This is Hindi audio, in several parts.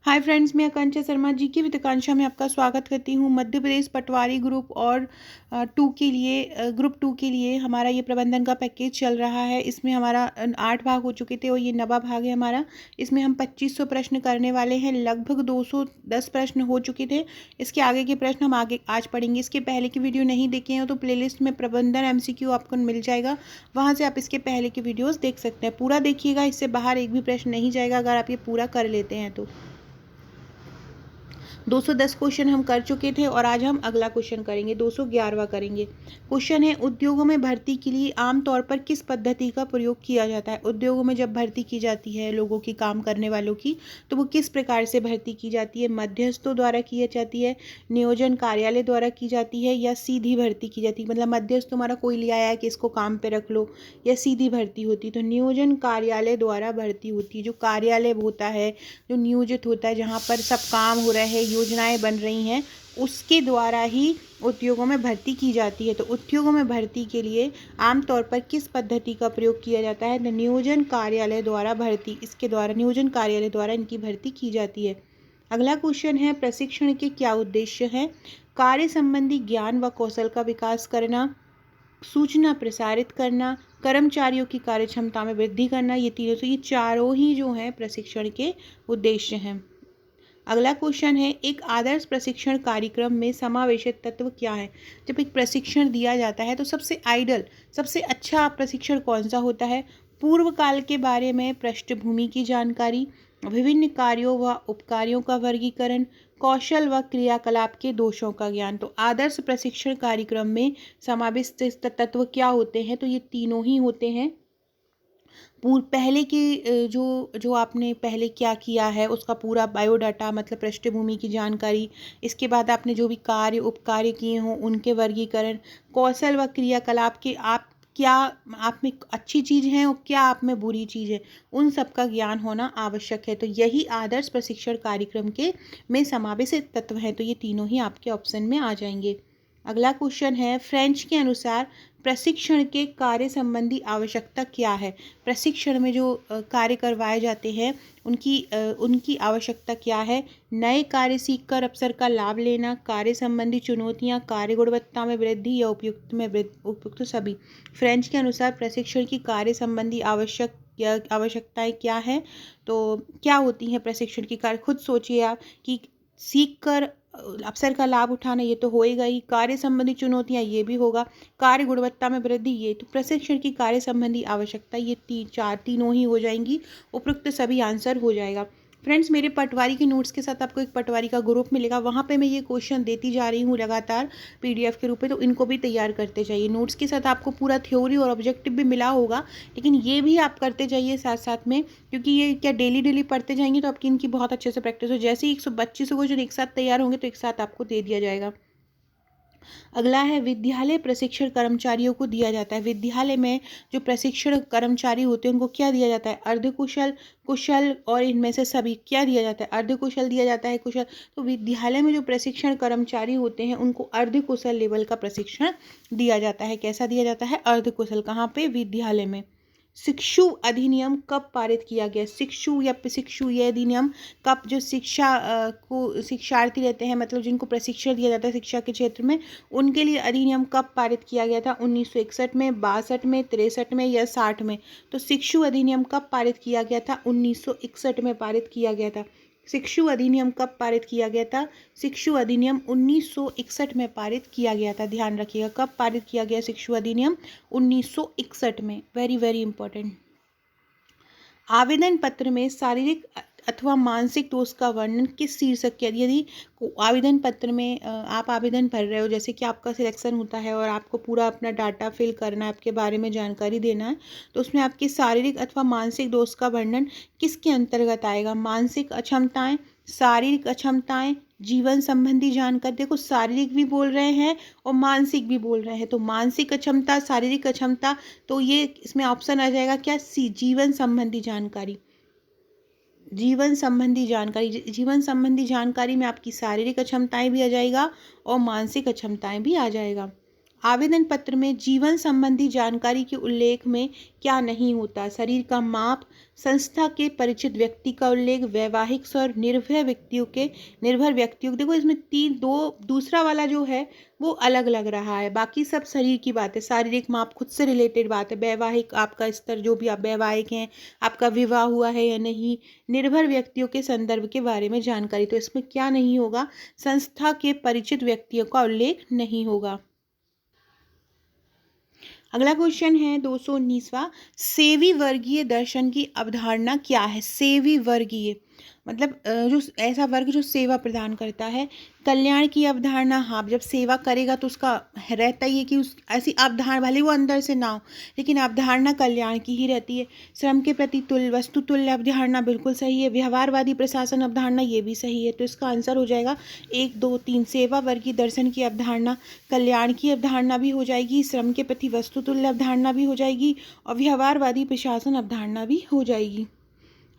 हाय फ्रेंड्स, मैं आकांक्षा शर्मा जी की विद आकांक्षा में आपका स्वागत करती हूँ। मध्य प्रदेश पटवारी ग्रुप और ग्रुप टू के लिए हमारा ये प्रबंधन का पैकेज चल रहा है। इसमें हमारा 8 भाग हो चुके थे और ये 9वां भाग है हमारा। इसमें हम 2500 प्रश्न करने वाले हैं। लगभग 210 प्रश्न हो चुके थे। इसके आगे के प्रश्न हम आगे आज पढ़ेंगे। इसके पहले की वीडियो नहीं देखे हैं तो प्लेलिस्ट में प्रबंधन MCQ आपको मिल जाएगा, वहाँ से आप इसके पहले के वीडियोज़ देख सकते हैं। पूरा देखिएगा, इससे बाहर एक भी प्रश्न नहीं जाएगा अगर आप ये पूरा कर लेते हैं तो। 210 क्वेश्चन हम कर चुके थे और आज हम अगला क्वेश्चन करेंगे, 211वां करेंगे। क्वेश्चन है, उद्योगों में भर्ती के लिए आमतौर पर किस पद्धति का प्रयोग किया जाता है। उद्योगों में जब भर्ती की जाती है लोगों की, काम करने वालों की, तो वो किस प्रकार से भर्ती की जाती है। मध्यस्थों द्वारा की जाती है, नियोजन कार्यालय द्वारा की जाती है, या सीधी भर्ती की जाती है। मतलब मध्यस्थ तुम्हारा कोई ले आया है कि इसको काम पे रख लो, या सीधी भर्ती होती है। तो नियोजन कार्यालय द्वारा भर्ती होती है। जो कार्यालय होता है, जो नियोजित होता है, जहाँ पर सब काम हो रहे हैं, योजनाएं बन रही हैं, उसके द्वारा ही उद्योगों में भर्ती की जाती है। तो उद्योगों में भर्ती के लिए आमतौर पर किस पद्धति का प्रयोग किया जाता है। नियोजन कार्यालय द्वारा भर्ती, इसके द्वारा नियोजन कार्यालय द्वारा इनकी भर्ती की जाती है। अगला क्वेश्चन है, प्रशिक्षण के क्या उद्देश्य हैं। कार्य संबंधी ज्ञान व कौशल का विकास करना, सूचना प्रसारित करना, कर्मचारियों की कार्यक्षमता में वृद्धि करना। ये तीनों, तो ये चारों ही जो हैं प्रशिक्षण के उद्देश्य हैं। अगला क्वेश्चन है, एक आदर्श प्रशिक्षण कार्यक्रम में समावेशित तत्व क्या है। जब एक प्रशिक्षण दिया जाता है तो सबसे अच्छा प्रशिक्षण कौन सा होता है। पूर्व काल के बारे में पृष्ठभूमि की जानकारी, विभिन्न कार्यों व उपकार्यों का वर्गीकरण, कौशल व क्रियाकलाप के दोषों का ज्ञान। तो आदर्श प्रशिक्षण कार्यक्रम में समाविष्ट तत्व क्या होते हैं, तो ये तीनों ही होते हैं। पहले की जो जो आपने पहले क्या किया है उसका पूरा बायोडाटा, मतलब पृष्ठभूमि की जानकारी। इसके बाद आपने जो भी कार्य उपकार्य किए हों उनके वर्गीकरण, कौशल व क्रियाकलाप के आप क्या आप में अच्छी चीज़ है और क्या आप में बुरी चीज़ है, उन सब का ज्ञान होना आवश्यक है। तो यही आदर्श प्रशिक्षण कार्यक्रम के में समावेशित तत्व हैं। तो ये तीनों ही आपके ऑप्शन में आ जाएंगे। अगला क्वेश्चन है, फ्रेंच के अनुसार प्रशिक्षण के कार्य संबंधी आवश्यकता क्या है। प्रशिक्षण में जो कार्य करवाए जाते हैं उनकी आवश्यकता क्या है। नए कार्य सीखकर अवसर का लाभ लेना, कार्य संबंधी चुनौतियां, कार्य गुणवत्ता में वृद्धि या उपयुक्त सभी। फ्रेंच के अनुसार प्रशिक्षण की कार्य संबंधी आवश्यकताएं क्या है। तो क्या होती हैं प्रशिक्षण की कार्य, खुद सोचिए आप कि सीख कर अवसर का लाभ उठाना, ये तो होएगा ही। कार्य संबंधी चुनौतियां, ये भी होगा। कार्य गुणवत्ता में वृद्धि, ये तो प्रशिक्षण की कार्य संबंधी आवश्यकता, ये तीनों ही हो जाएंगी। उपयुक्त सभी आंसर हो जाएगा। फ्रेंड्स, मेरे पटवारी के नोट्स के साथ आपको एक पटवारी का ग्रुप मिलेगा, वहाँ पे मैं ये क्वेश्चन देती जा रही हूँ लगातार PDF के रूप में, तो इनको भी तैयार करते जाइए। नोट्स के साथ आपको पूरा थ्योरी और ऑब्जेक्टिव भी मिला होगा, लेकिन ये भी आप करते जाइए साथ साथ में, क्योंकि ये क्या डेली डेली पढ़ते जाएंगे तो आपकी इनकी बहुत अच्छे से प्रैक्टिस हो। जैसे ही 125 क्वेश्चन एक साथ तैयार होंगे तो एक साथ आपको दे दिया जाएगा। अगला है, विद्यालय प्रशिक्षण कर्मचारियों को दिया जाता है। विद्यालय में जो प्रशिक्षण कर्मचारी होते हैं उनको क्या दिया जाता है। अर्धकुशल, कुशल और इनमें से सभी क्या दिया जाता है। अर्धकुशल दिया जाता है, कुशल। तो विद्यालय में जो प्रशिक्षण कर्मचारी होते हैं उनको अर्धकुशल लेवल का प्रशिक्षण दिया जाता है। कैसा दिया जाता है, अर्धकुशल। कहाँ पे, विद्यालय में। शिक्षु अधिनियम कब पारित किया गया। शिक्षु या शिक्षु ये अधिनियम कब, जो को शिक्षार्थी रहते हैं, मतलब जिनको प्रशिक्षण दिया जाता है शिक्षा के क्षेत्र में, उनके लिए अधिनियम कब पारित किया गया था। 1961 में, 62 में, 63 में या 60 में। तो शिक्षु अधिनियम कब पारित किया गया था, 1961 में पारित किया गया था। शिक्षु अधिनियम कब पारित किया गया था। शिक्षु अधिनियम 1961 में पारित किया गया था। ध्यान रखिएगा, कब पारित किया गया शिक्षु अधिनियम, 1961 में। Very very important. आवेदन पत्र में शारीरिक अथवा मानसिक दोष का वर्णन किस शीर्षक के, यदि आवेदन पत्र में आप आवेदन भर रहे हो, जैसे कि आपका सिलेक्शन होता है और आपको पूरा अपना डाटा फिल करना है, आपके बारे में जानकारी देना है, तो उसमें आपकी शारीरिक अथवा मानसिक दोष का वर्णन किसके अंतर्गत आएगा। मानसिक अक्षमताएं, शारीरिक अक्षमताएं, जीवन संबंधी जानकारी। देखो, शारीरिक भी बोल रहे हैं और मानसिक भी बोल रहे हैं, तो मानसिक अक्षमता, शारीरिक अक्षमता, तो ये इसमें ऑप्शन आ जाएगा क्या, सी, जीवन संबंधी जानकारी। जीवन संबंधी जानकारी, जीवन संबंधी जानकारी में आपकी शारीरिक अक्षमताएं भी आ जाएगा और मानसिक अक्षमताएं भी आ जाएगा। आवेदन पत्र में जीवन संबंधी जानकारी के उल्लेख में क्या नहीं होता? शरीर का माप, संस्था के परिचित व्यक्ति का उल्लेख, वैवाहिक स्वर, निर्भर व्यक्तियों देखो इसमें तीन दो दूसरा वाला जो है वो अलग लग रहा है, बाकी सब शरीर की बात है। शारीरिक माप खुद से रिलेटेड बात है, वैवाहिक आपका स्तर जो भी आप वैवाहिक हैं, आपका विवाह हुआ है या नहीं, निर्भर व्यक्तियों के संदर्भ के बारे में जानकारी, तो इसमें क्या नहीं होगा? संस्था के परिचित व्यक्तियों का उल्लेख नहीं होगा। अगला क्वेश्चन है 219वां, सेवी वर्गीय दर्शन की अवधारणा क्या है? सेवी वर्गीय मतलब जो ऐसा वर्ग जो सेवा प्रदान करता है। कल्याण की अवधारणा, हाँ जब सेवा करेगा तो उसका रहता ही है कि उस ऐसी अवधारणा भले वो अंदर से ना हो लेकिन अवधारणा कल्याण की ही रहती है। श्रम के प्रति तुल्य वस्तु तुल्य अवधारणा बिल्कुल सही है। व्यवहारवादी प्रशासन अवधारणा ये भी सही है। तो इसका आंसर हो जाएगा 1, 2, 3। सेवा वर्गीय दर्शन की अवधारणा कल्याण की अवधारणा भी हो जाएगी, श्रम के प्रति वस्तु तुल्य अवधारणा भी हो जाएगी और व्यवहारवादी प्रशासन अवधारणा भी हो जाएगी।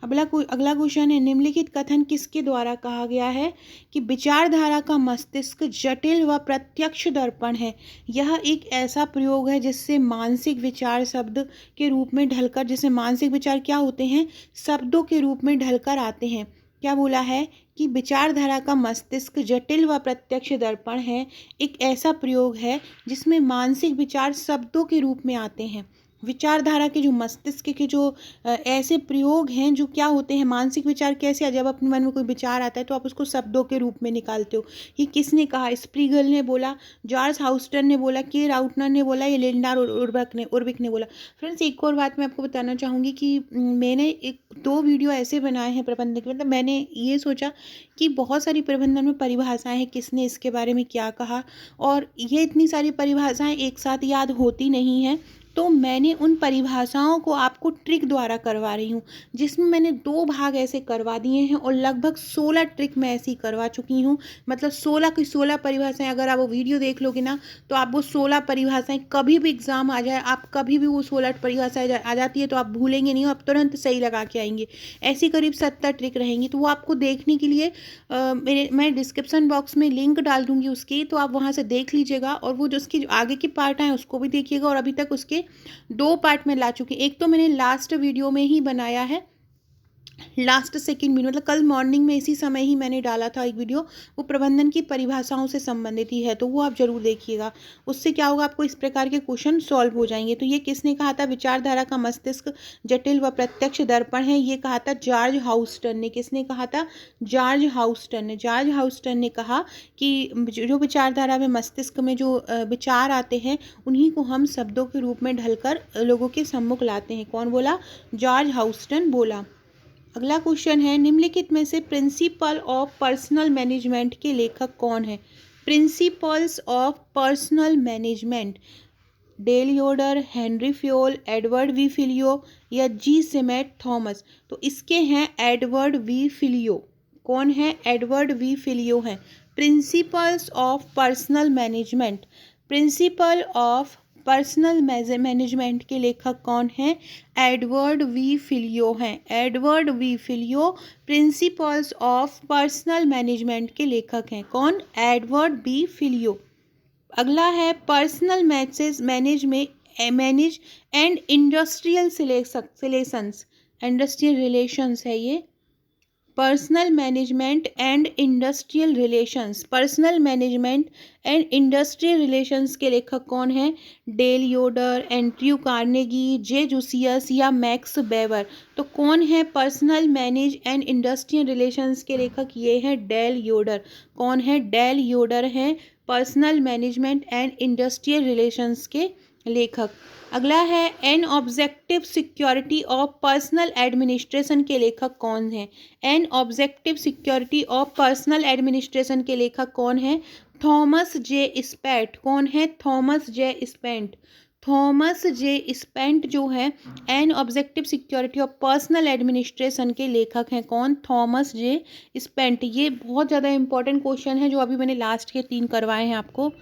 अगला क्वेश्चन है, निम्नलिखित कथन किसके द्वारा कहा गया है कि विचारधारा का मस्तिष्क जटिल व प्रत्यक्ष दर्पण है? यह एक ऐसा प्रयोग है जिससे मानसिक विचार शब्द के रूप में ढलकर, जैसे मानसिक विचार क्या होते हैं? शब्दों के रूप में ढलकर आते हैं। क्या बोला है कि विचारधारा का मस्तिष्क जटिल व प्रत्यक्ष दर्पण है, एक ऐसा प्रयोग है जिसमें मानसिक विचार शब्दों के रूप में आते हैं। विचारधारा के जो मस्तिष्क के जो ऐसे प्रयोग हैं जो क्या होते हैं, मानसिक विचार कैसे, जब अपने मन में कोई विचार आता है तो आप उसको शब्दों के रूप में निकालते हो। ये किसने कहा? स्प्रीगल ने बोला, जॉर्ज हाउस्टन ने बोला, के राउटनर ने बोला, या लिंडा उर्बिक ने बोला। फ्रेंड्स एक और बात मैं आपको बताना चाहूँगी कि मैंने 1-2 वीडियो ऐसे बनाए हैं प्रबंधन के, मतलब मैंने ये सोचा कि बहुत सारी प्रबंधन में परिभाषाएं हैं, किसने इसके बारे में क्या कहा, और ये इतनी सारी परिभाषाएं एक साथ याद होती नहीं हैं, तो मैंने उन परिभाषाओं को आपको ट्रिक द्वारा करवा रही हूँ, जिसमें मैंने 2 भाग ऐसे करवा दिए हैं और लगभग 16 ट्रिक मैं ऐसी करवा चुकी हूँ। मतलब 16 की 16 परिभाषाएं, अगर आप वो वीडियो देख लोगे ना तो आप वो 16 परिभाषाएं कभी भी एग्जाम आ जाए, आप कभी भी वो 16 परिभाषाएं आ जाती है तो आप भूलेंगे नहीं, आप तुरंत सही लगा के आएंगे। ऐसी करीब 70 ट्रिक रहेंगी, तो वो आपको देखने के लिए मैं डिस्क्रिप्शन बॉक्स में लिंक डाल दूँगी उसकी, तो आप वहाँ से देख लीजिएगा और वो जो उसकी जो आगे की पार्ट हैं उसको भी देखिएगा। और अभी तक उसके 2 पार्ट में ला चुकी, एक तो मैंने लास्ट वीडियो में ही बनाया है, लास्ट सेकंड वीडियो मतलब कल मॉर्निंग में इसी समय ही मैंने डाला था एक वीडियो, वो प्रबंधन की परिभाषाओं से संबंधित ही है, तो वो आप जरूर देखिएगा। उससे क्या होगा, आपको इस प्रकार के क्वेश्चन सॉल्व हो जाएंगे। तो ये किसने कहा था? विचारधारा का मस्तिष्क जटिल व प्रत्यक्ष दर्पण है, ये कहा था जॉर्ज हाउस्टन ने। किसने कहा था? जॉर्ज हाउस्टन ने। जॉर्ज हाउस्टन ने कहा कि जो विचारधारा में मस्तिष्क में जो विचार आते हैं उन्हीं को हम शब्दों के रूप में ढलकर लोगों के सम्मुख लाते हैं। कौन बोला? जॉर्ज हाउस्टन बोला। अगला क्वेश्चन है, निम्नलिखित में से प्रिंसिपल ऑफ पर्सनल मैनेजमेंट के लेखक कौन है? Principles of personal management, Dale Yoder, Henry Fayol, Edward V Flippo या जी सिमेट थॉमस? तो इसके हैं एडवर्ड वी फिलियो। कौन है? एडवर्ड वी फिलियो हैं। Principles of personal management, principle of personal management के लेखक कौन हैं? एडवर्ड वी फिलियो हैं। Edward V Flippo principles of personal management के लेखक हैं। कौन? Edward V Flippo. अगला है personal manage and industrial relations, industrial relations है ये। Personal management and industrial relations, personal management and industrial relations के लेखक कौन हैं? Dale Yoder, Andrew Carnegie, J Jucius या मैक्स वेबर? तो कौन है personal manage and industrial relations के लेखक? ये हैं डेल योडर। कौन है? डेल योडर हैं personal management and industrial relations के लेखक। अगला है an objective security of personal administration के लेखक कौन हैं? An objective security of personal administration के लेखक कौन हैं? Thomas J spent. कौन है? Thomas J spent. Thomas J spent जो है an objective security of personal administration के लेखक हैं। कौन? Thomas J spent. ये बहुत ज़्यादा इंपॉर्टेंट क्वेश्चन है जो अभी मैंने लास्ट के 3 करवाए हैं आपको।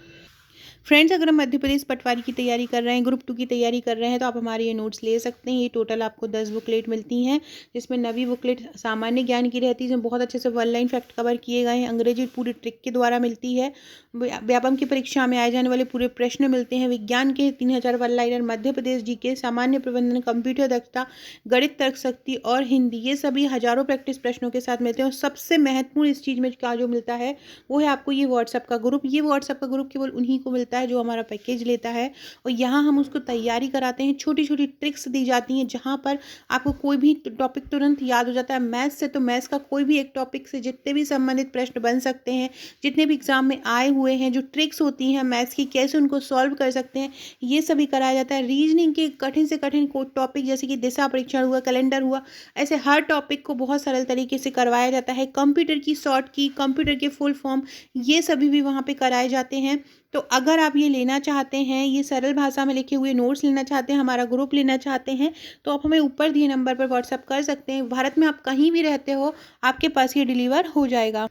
फ्रेंड्स, अगर हम मध्य प्रदेश पटवारी की तैयारी कर रहे हैं, ग्रुप 2 की तैयारी कर रहे हैं, तो आप हमारे ये नोट्स ले सकते हैं। ये टोटल आपको 10 बुकलेट मिलती हैं, जिसमें 9वीं बुकलेट सामान्य ज्ञान की रहती है, जिसमें बहुत अच्छे से वन लाइन फैक्ट कवर किए गए हैं। अंग्रेजी पूरी ट्रिक के द्वारा मिलती है। व्यापम की परीक्षा में आए जाने वाले पूरे प्रश्न मिलते हैं। विज्ञान के 3000 one liner, Madhya Pradesh GK, सामान्य प्रबंधन, कंप्यूटर दक्षता, गणित तर्क शक्ति और हिंदी, ये सभी हजारों प्रैक्टिस प्रश्नों के साथ मिलते हैं। और सबसे महत्वपूर्ण इस चीज़ में क्या जो मिलता है वो है आपको ये व्हाट्सएप का ग्रुप। ये व्हाट्सएप का ग्रुप केवल उन्हीं को मिलता है जो हमारा पैकेज लेता है, और यहाँ हम उसको तैयारी कराते हैं। छोटी छोटी ट्रिक्स दी जाती हैं जहाँ पर आपको कोई भी टॉपिक तुरंत याद हो जाता है। मैथ्स से तो मैथ्स का कोई भी एक टॉपिक से जितने भी संबंधित प्रश्न बन सकते हैं, जितने भी एग्जाम में आए हुए हैं, जो ट्रिक्स होती हैं मैथ्स की, कैसे उनको सॉल्व कर सकते हैं, ये सभी कराया जाता है। रीजनिंग के कठिन से कठिन को टॉपिक जैसे कि दिशा परीक्षण हुआ, कैलेंडर हुआ, ऐसे हर टॉपिक को बहुत सरल तरीके से करवाया जाता है। कंप्यूटर की शॉर्ट की, कंप्यूटर के फुल फॉर्म, ये सभी भी वहाँ पे कराए जाते हैं। तो अगर आप ये लेना चाहते हैं, ये सरल भाषा में लिखे हुए नोट्स लेना चाहते हैं, हमारा ग्रुप लेना चाहते हैं, तो आप हमें ऊपर दिए नंबर पर व्हाट्सएप कर सकते हैं। भारत में आप कहीं भी रहते हो, आपके पास ये डिलीवर हो जाएगा।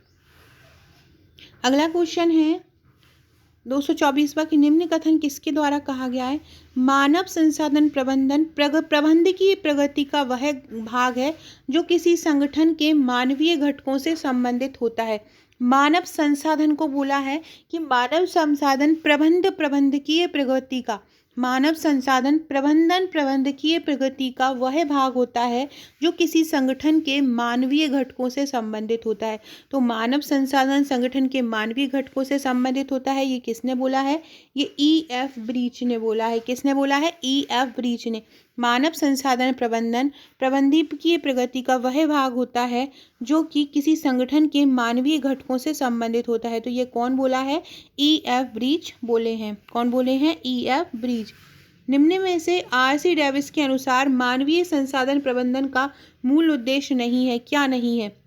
अगला क्वेश्चन है 224वां कि निम्न कथन किसके द्वारा कहा गया है? मानव संसाधन प्रबंधन प्रबंधकीय प्रगति का वह भाग है जो किसी संगठन के मानवीय घटकों से संबंधित होता है। मानव संसाधन को बोला है कि मानव संसाधन प्रबंधकीय प्रगति का, मानव संसाधन प्रबंधन प्रबंधकीय प्रगति का वह भाग होता है जो किसी संगठन के मानवीय घटकों से संबंधित होता है। तो मानव संसाधन संगठन के मानवीय घटकों से संबंधित होता है, ये किसने बोला है? ये E.F. ब्रीच ने बोला है। किसने बोला है? E.F. ब्रीच ने। मानव संसाधन प्रबंधन प्रबंधकीय प्रगति का वह भाग होता है जो कि किसी संगठन के मानवीय घटकों से संबंधित होता है। तो ये कौन बोला है? E.F. ब्रीच बोले हैं। कौन बोले हैं? E.F. ब्रीच। निम्न में से R.C. डेविस के अनुसार मानवीय संसाधन प्रबंधन का मूल उद्देश्य नहीं है। क्या नहीं है?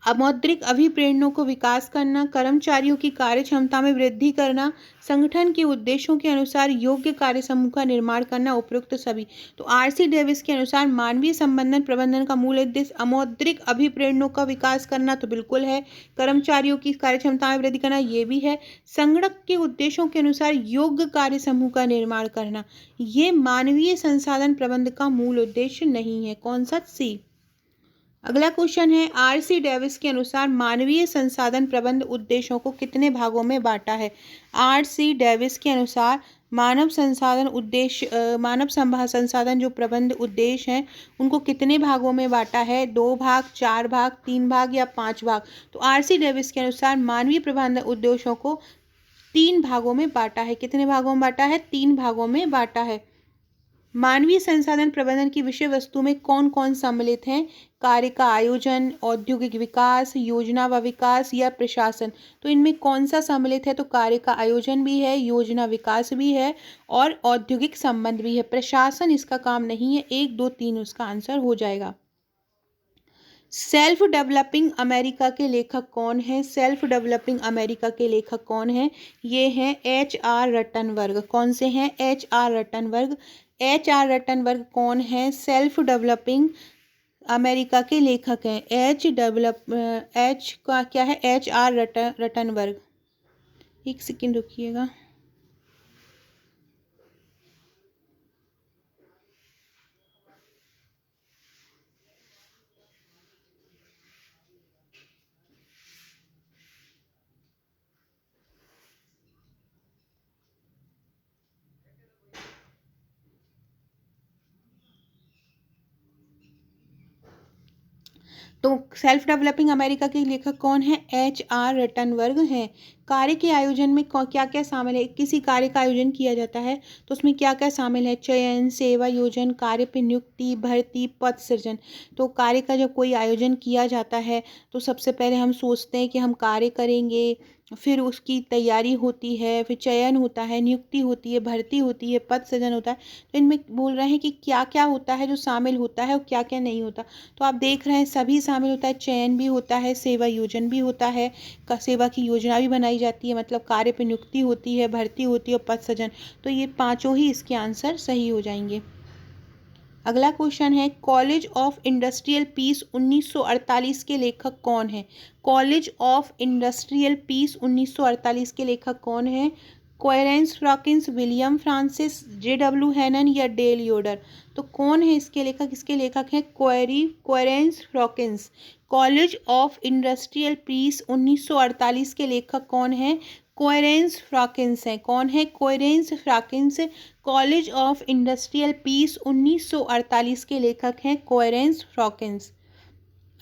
अमौद्रिक अभिप्रेरणों को विकास करना, कर्मचारियों की कार्य क्षमता में वृद्धि करना, संगठन के उद्देश्यों के अनुसार योग्य कार्य समूह का निर्माण करना, उपयुक्त सभी। तो R.C. डेविस के अनुसार मानवीय संबंधन प्रबंधन का मूल उद्देश्य अमौद्रिक अभिप्रेरणों का विकास करना तो बिल्कुल है, कर्मचारियों की कार्य क्षमता में वृद्धि करना ये भी है, संगठन के उद्देश्यों के अनुसार योग्य कार्य समूह का निर्माण करना, ये मानवीय संसाधन प्रबंधन का मूल उद्देश्य नहीं है। कौन सा? सी। अगला क्वेश्चन है R.C. डेविस के अनुसार मानवीय संसाधन प्रबंध उद्देश्यों को कितने भागों में बांटा है? R.C. डेविस के अनुसार मानव संसाधन उद्देश्य संसाधन जो प्रबंध उद्देश्य हैं उनको कितने भागों में बांटा है? 2 भाग, 4 भाग, 3 भाग या 5 भाग? तो R.C. डेविस के अनुसार मानवीय प्रबंधन उद्देश्यों को 3 भागों में बांटा है। कितने भागों में बांटा है? 3 भागों में बांटा है। मानवीय संसाधन प्रबंधन की विषय वस्तु में कौन कौन सम्मिलित हैं? कार्य का आयोजन, औद्योगिक विकास, योजना व विकास या प्रशासन। तो इनमें कौन सा सम्मिलित है? तो कार्य का आयोजन भी है, योजना विकास भी है और औद्योगिक संबंध भी है। प्रशासन इसका काम नहीं है। 1, 2, 3 उसका आंसर हो जाएगा। सेल्फ डेवलपिंग अमेरिका के लेखक कौन है? सेल्फ डेवलपिंग अमेरिका के लेखक कौन है? ये हैं H.R. रटनबर्ग। कौन से हैं? H.R. रटनबर्ग। H.R. रटनबर्ग कौन है? सेल्फ डेवलपिंग अमेरिका के लेखक हैं। H का क्या है? H.R. रटनबर्ग। एक सेकेंड रुकिएगा। तो सेल्फ डेवलपिंग अमेरिका के लेखक कौन है? H.R. रटनबर्ग हैं। कार्य के आयोजन में क्या क्या शामिल है? किसी कार्य का आयोजन किया जाता है तो उसमें क्या क्या शामिल है? चयन, सेवा योजन, कार्य पे नियुक्ति, भर्ती, पद सृजन। तो कार्य का जब कोई आयोजन किया जाता है तो सबसे पहले हम सोचते हैं कि हम कार्य करेंगे, फिर उसकी तैयारी होती है, फिर चयन होता है, नियुक्ति होती है, भर्ती होती है, पद सृजन होता है। तो इनमें बोल रहे हैं कि क्या क्या होता है जो शामिल होता है और क्या क्या नहीं होता। तो आप देख रहे हैं सभी शामिल होता है। चयन भी होता है, सेवा योजन भी होता है, सेवा की योजना भी बनाई जाती है, मतलब कार्य पर नियुक्ति होती है, भर्ती होती है और पद सृजन। तो ये पाँचों ही इसके आंसर सही हो जाएंगे। अगला क्वेश्चन है कॉलेज ऑफ इंडस्ट्रियल पीस 1948 के लेखक कौन है? कॉलेज ऑफ इंडस्ट्रियल पीस 1948 के लेखक कौन है? कोहेरेंस फ्रॉकिंस, विलियम फ्रांसिस, J.W. हैनन या डेल योडर। तो कौन है इसके लेखक? इसके लेखक हैं कोहेरेंस फ्रॉकिंस। कॉलेज ऑफ इंडस्ट्रियल पीस 1948 के लेखक कौन है? कोहेरेंस फ्रॉकिंस हैं। कौन है? कोहेरेंस फ्रॉकिंस। कॉलेज ऑफ इंडस्ट्रियल पीस 1948 के लेखक हैं कोहेरेंस फ्रॉकिंस।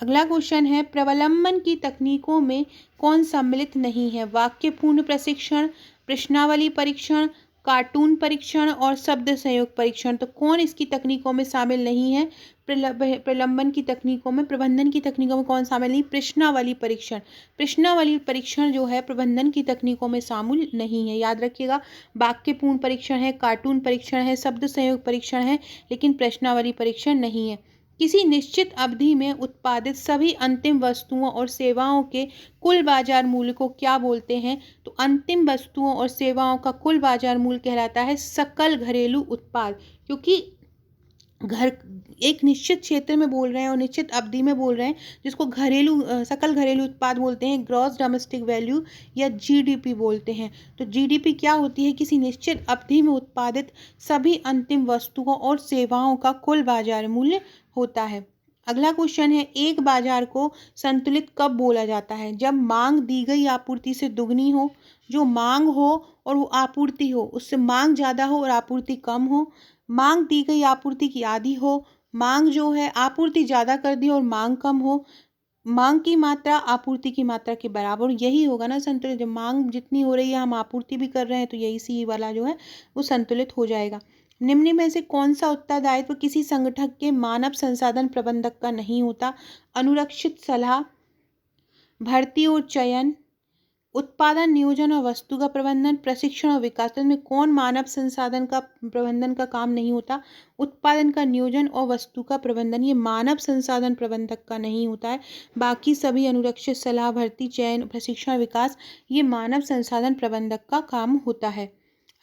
अगला क्वेश्चन है, प्रवलंबन की तकनीकों में कौन सम्मिलित नहीं है? वाक्यपूर्ण प्रशिक्षण, प्रश्नावली परीक्षण, कार्टून परीक्षण और शब्द संयोग परीक्षण। तो कौन इसकी तकनीकों में शामिल नहीं है? प्रलंबन की तकनीकों में, प्रबंधन की तकनीकों में कौन शामिल नहीं? प्रश्नावली परीक्षण। प्रश्नावली परीक्षण जो है प्रबंधन की तकनीकों में शामिल नहीं है, याद रखिएगा। वाक्यपूर्ण परीक्षण है, कार्टून परीक्षण है, शब्द संयोग परीक्षण है, लेकिन प्रश्नावली परीक्षण नहीं है। किसी निश्चित अवधि में उत्पादित सभी अंतिम वस्तुओं और सेवाओं के कुल बाजार मूल्य को क्या बोलते हैं? तो अंतिम वस्तुओं और सेवाओं का कुल बाजार मूल्य कहलाता है सकल घरेलू उत्पाद, क्योंकि घर एक निश्चित क्षेत्र में बोल रहे हैं और निश्चित अवधि में बोल रहे हैं, जिसको सकल घरेलू उत्पाद बोलते हैं, ग्रॉस डोमेस्टिक वैल्यू या जीडीपी बोलते हैं। तो जीडीपी क्या होती है? किसी निश्चित अवधि में उत्पादित सभी अंतिम वस्तुओं और सेवाओं का कुल बाजार मूल्य होता है। अगला क्वेश्चन है, एक बाजार को संतुलित कब बोला जाता है? जब मांग दी गई आपूर्ति से दुगनी हो, जो मांग हो और वो आपूर्ति हो उससे मांग ज़्यादा हो और आपूर्ति कम हो, मांग दी गई आपूर्ति की आधी हो, मांग जो है आपूर्ति ज़्यादा कर दी और मांग कम हो, मांग की मात्रा आपूर्ति की मात्रा के बराबर। यही होगा ना संतुलित। जब मांग जितनी हो रही है हम आपूर्ति भी कर रहे हैं, तो यही सी वाला जो है वो संतुलित हो जाएगा। निम्न में से कौन सा उत्तरदायित्व किसी संगठन के मानव संसाधन प्रबंधक का नहीं होता? अनुरक्षित सलाह, भर्ती और चयन, उत्पादन नियोजन और वस्तु का प्रबंधन, प्रशिक्षण और विकास। तो में कौन मानव संसाधन का प्रबंधन का काम नहीं होता? उत्पादन का नियोजन और वस्तु का प्रबंधन, ये मानव संसाधन प्रबंधक का नहीं होता है। बाकी सभी अनुरक्षित सलाह, भर्ती, चयन, प्रशिक्षण, विकास, ये मानव संसाधन प्रबंधक का काम होता है।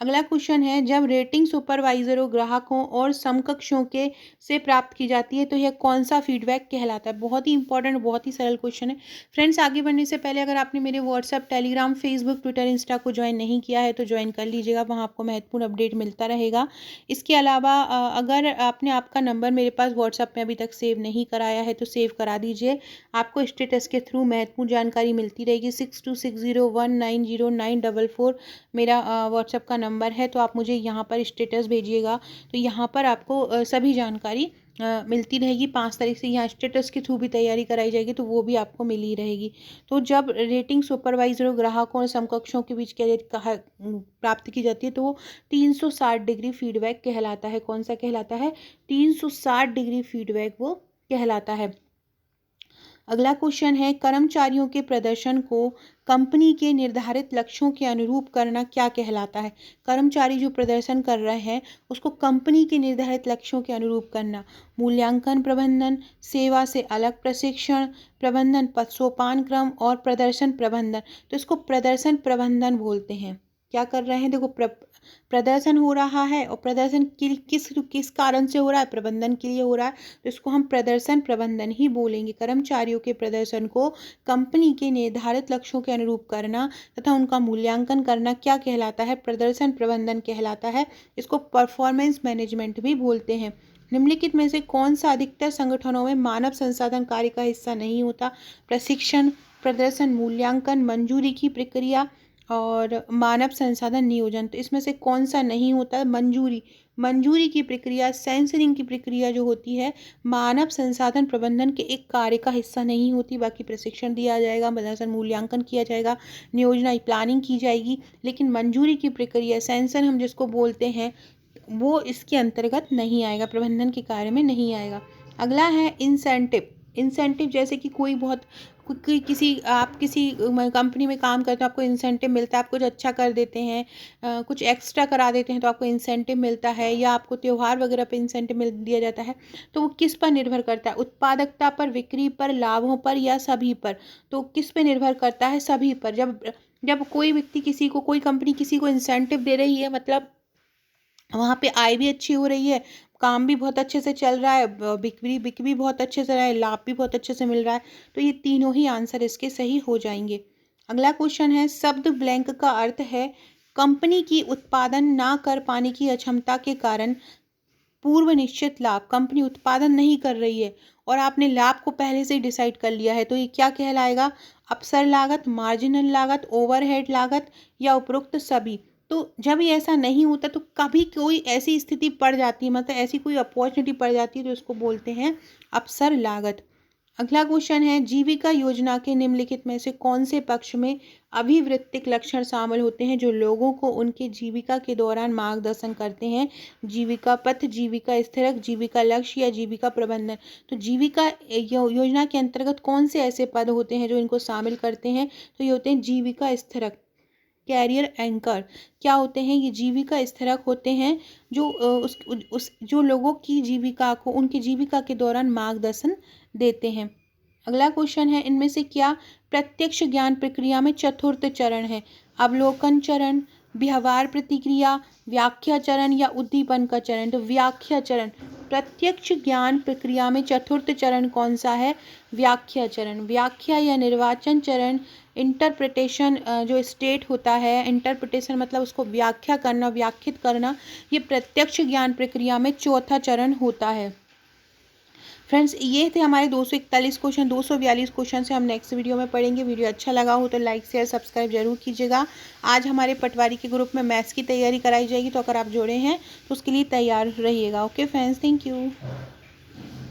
अगला क्वेश्चन है, जब रेटिंग सुपरवाइजरों, ग्राहकों और समकक्षों के से प्राप्त की जाती है तो यह कौन सा फीडबैक कहलाता है? बहुत ही इंपॉर्टेंट, बहुत ही सरल क्वेश्चन है। फ्रेंड्स, आगे बढ़ने से पहले अगर आपने मेरे WhatsApp, Telegram, Facebook, Twitter, Insta को ज्वाइन नहीं किया है तो ज्वाइन कर लीजिएगा, वहाँ आपको महत्वपूर्ण अपडेट मिलता रहेगा। इसके अलावा अगर आपने आपका नंबर मेरे पास व्हाट्सएप में अभी तक सेव नहीं कराया है तो सेव करा दीजिए। आपको स्टेटस के थ्रू महत्वपूर्ण जानकारी मिलती रहेगी। 6260190944 मेरा व्हाट्सएप का नंबर है, तो आप मुझे यहाँ पर स्टेटस भेजिएगा, तो यहाँ पर आपको सभी जानकारी मिलती रहेगी। 5 तारीख से यहाँ स्टेटस के थ्रू भी तैयारी कराई जाएगी, तो वो भी आपको मिल ही रहेगी। तो जब रेटिंग सुपरवाइजरों, ग्राहकों और समकक्षों के बीच प्राप्त की जाती है तो वो 360 डिग्री फीडबैक कहलाता है। कौन सा कहलाता है? 360 डिग्री फीडबैक वो कहलाता है। अगला क्वेश्चन है, कर्मचारियों के प्रदर्शन को कंपनी के निर्धारित लक्ष्यों के अनुरूप करना क्या कहलाता है? कर्मचारी जो प्रदर्शन कर रहे हैं उसको कंपनी के निर्धारित लक्ष्यों के अनुरूप करना। मूल्यांकन प्रबंधन, सेवा से अलग प्रशिक्षण प्रबंधन, सोपान क्रम और प्रदर्शन प्रबंधन। तो इसको प्रदर्शन प्रबंधन बोलते हैं। क्या कर रहे हैं? देखो, प्रदर्शन हो रहा है और प्रदर्शन किस कारण से हो रहा है? प्रबंधन के लिए हो रहा है, तो इसको हम प्रदर्शन प्रबंधन ही बोलेंगे। कर्मचारियों के प्रदर्शन को कंपनी के निर्धारित लक्ष्यों के अनुरूप करना तथा उनका मूल्यांकन करना क्या कहलाता है? प्रदर्शन प्रबंधन कहलाता है। इसको परफॉर्मेंस मैनेजमेंट भी बोलते हैं। निम्नलिखित में से कौन सा अधिकतर संगठनों में मानव संसाधन कार्य का हिस्सा नहीं होता? प्रशिक्षण, प्रदर्शन मूल्यांकन, मंजूरी की प्रक्रिया और मानव संसाधन नियोजन। तो इसमें से कौन सा नहीं होता है? मंजूरी की प्रक्रिया, सेंसरिंग की प्रक्रिया जो होती है मानव संसाधन प्रबंधन के एक कार्य का हिस्सा नहीं होती। बाकी प्रशिक्षण दिया जाएगा, प्रदर्शन मूल्यांकन किया जाएगा, नियोजना प्लानिंग की जाएगी, लेकिन मंजूरी की प्रक्रिया, सेंसर हम जिसको बोलते हैं, वो इसके अंतर्गत नहीं आएगा, प्रबंधन के कार्य में नहीं आएगा। अगला है इंसेंटिव जैसे कि आप किसी कंपनी में काम करते हो, आपको इंसेंटिव मिलता है, आप कुछ अच्छा कर देते हैं, कुछ एक्स्ट्रा करा देते हैं तो आपको इंसेंटिव मिलता है, या आपको त्यौहार वगैरह पे इंसेंटिव मिल दिया जाता है। तो वो किस पर निर्भर करता है? उत्पादकता पर, बिक्री पर, लाभों पर या सभी पर? तो किस पे निर्भर करता है? सभी पर। जब कोई व्यक्ति कोई कंपनी किसी को इंसेंटिव दे रही है, मतलब वहाँ पे आय भी अच्छी हो रही है, काम भी बहुत अच्छे से चल रहा है, बिक्री भी बहुत अच्छे से रहा है, लाभ भी बहुत अच्छे से मिल रहा है, तो ये तीनों ही आंसर इसके सही हो जाएंगे। अगला क्वेश्चन है, शब्द ब्लैंक का अर्थ है कंपनी की उत्पादन ना कर पाने की अक्षमता के कारण पूर्व निश्चित लाभ, कंपनी उत्पादन नहीं कर रही है और आपने लाभ को पहले से ही डिसाइड कर लिया है, तो ये क्या कहलाएगा? अवसर लागत, मार्जिनल लागत, ओवरहेड लागत या उपरोक्त सभी। तो जब ये ऐसा नहीं होता तो कभी कोई ऐसी स्थिति पड़ जाती है, मतलब ऐसी कोई अपॉर्चुनिटी पड़ जाती है, तो इसको बोलते हैं अवसर लागत। अगला क्वेश्चन है, जीविका योजना के निम्नलिखित में से कौन से पक्ष में अभिवृत्तिक लक्षण शामिल होते हैं जो लोगों को उनके जीविका के दौरान मार्गदर्शन करते हैं? जीविका पथ, जीविका स्थिरक, जीविका लक्ष्य या जीविका प्रबंधन। तो जीविका योजना के अंतर्गत कौन से ऐसे पद होते हैं जो इनको शामिल करते हैं? तो ये होते हैं जीविका स्थिरक, कैरियर एंकर। क्या होते हैं ये? जीविका स्थिरक होते हैं जो जो लोगों की जीविका को उनकी जीविका के दौरान मार्गदर्शन देते हैं। अगला क्वेश्चन है, इनमें से क्या प्रत्यक्ष ज्ञान प्रक्रिया में चतुर्थ चरण है? अवलोकन चरण, व्यवहार प्रतिक्रिया, व्याख्या चरण या उद्दीपन का चरण। तो व्याख्या चरण। प्रत्यक्ष ज्ञान प्रक्रिया में चतुर्थ चरण कौन सा है? व्याख्या चरण। व्याख्या या निर्वाचन चरण, इंटरप्रिटेशन जो स्टेट होता है, इंटरप्रिटेशन मतलब उसको व्याख्या करना, व्याख्यात करना, ये प्रत्यक्ष ज्ञान प्रक्रिया में चौथा चरण होता है। फ्रेंड्स, ये थे हमारे 241 क्वेश्चन। 242 क्वेश्चन से हम नेक्स्ट वीडियो में पढ़ेंगे। वीडियो अच्छा लगा हो तो लाइक शेयर सब्सक्राइब जरूर कीजिएगा। आज हमारे पटवारी के ग्रुप में मैथ्स की तैयारी कराई जाएगी, तो अगर आप जुड़े हैं तो उसके लिए तैयार रहिएगा। Okay friends, thank you.